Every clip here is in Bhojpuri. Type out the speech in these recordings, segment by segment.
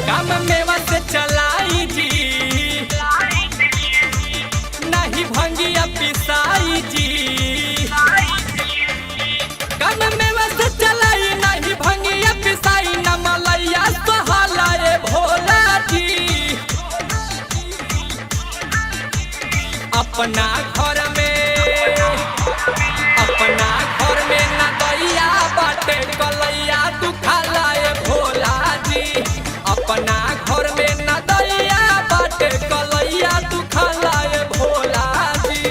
काम मेवा से चलाई जी, नहीं भंगिया पिसाई जी। काम मेवा से चलाई नहीं भंगिया पिसाई, न मलैया सोहलाए भोला जी। अपना घर में न दैया बाटे कलैया दुखालाए भोला जी। अपना घर में न दैया बाटे कलैया दुखालाए भोला जी।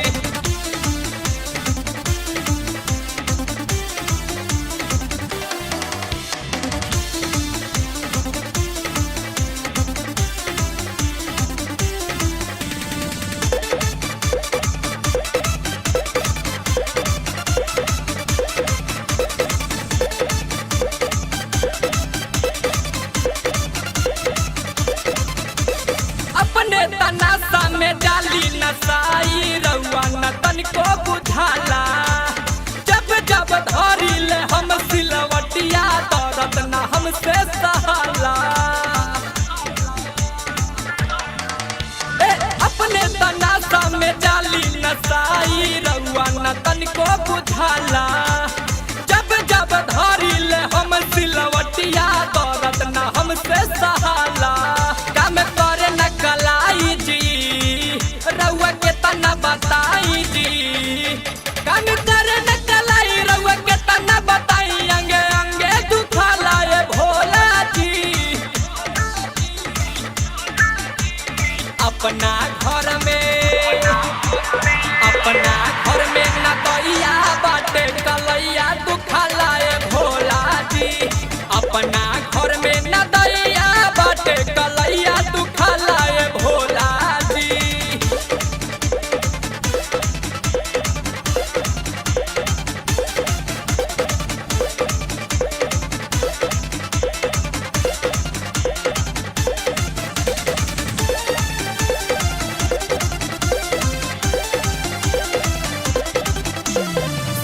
अपने तनासा में डाली नसाई रउआ न तनिको बुझाला। जब जब धरी ले हम सिलवटिया दर्द न हमसे सहाला। अपने तनासा में डाली नसाई रउआ न तनिको बुझाला। जब जब धरी ले हम सिलवटिया दर्द न हमसे सहाला। काम करे न कलाई जी, रउआ के तना बताई जी। काम करे न कलाई रउआ के तना बताई, अंगे अंगे दुखालाए भोला जी। अपना घर में न दैया बाटे कलैया दुखालाए भोला जी। अपना घर में न दैया बाटे कलैया दुखालाए भोला जी।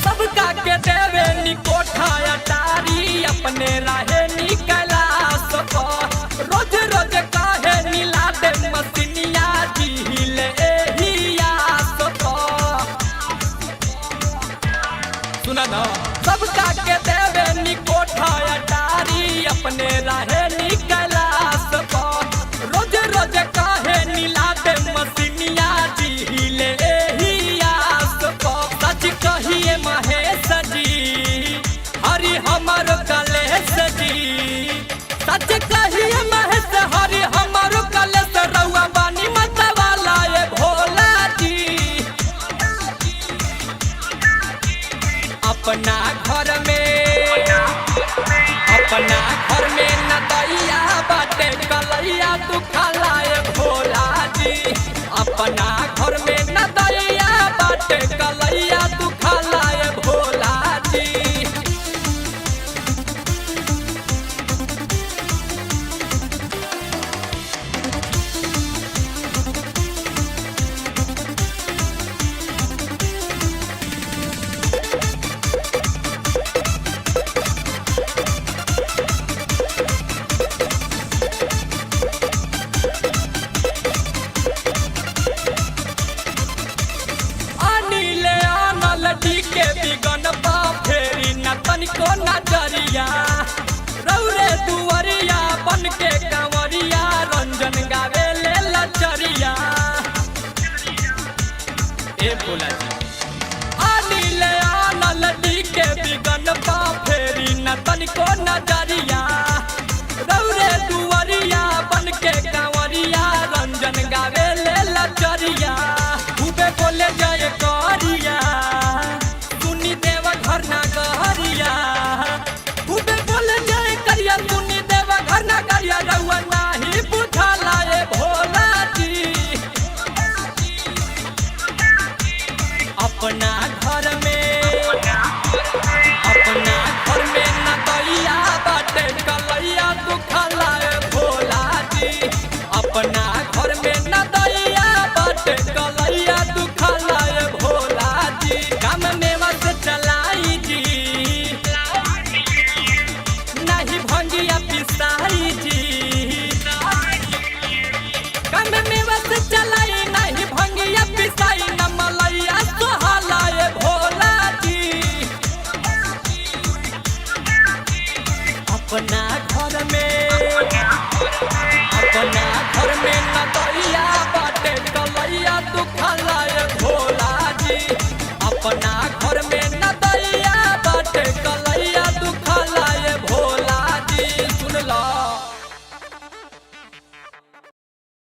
सबका के देवे निकोठा अटारी, अपने राहे निकला सको। रोज रोज काहे नीला दे मसिनिया जिहिले एहिया सको। सुना ना, सबका के देवे निकोठा अटारी, अपने राहे निकला सको। रोज रोज काहे नीला दे मसिनिया जिहिले एहिया सको। सच कहिए महेश जी, हरि हमर कलेश जी। सच कहिए महेश हरि हमर कलेश, रउआ बानी मतवाला ए भोला जी। अपना घर में न दैया बाटे कलैया दुखालाए भोला जी। अपना घर में न दैया बाटे कलैया दुखालाए भोला जी। के बिगन पा फेरी न तनिको नजरिया। रौरे दुवरिया बन के कंवरिया, रंजन गावे ले लचरिया। ए भोला जी अनिल आनल डी के बिगन पा फेरी न तनिको नजरिया। रौरे दुवरिया बन के कंवरिया, रंजन गावे ले लचरिया। खूबे बोले जय करिया, देवा घर ना कहरिया। खूबे बोले जय करिया, सुनी देवा अपना घर में न दैया बाटे कलैया तू खला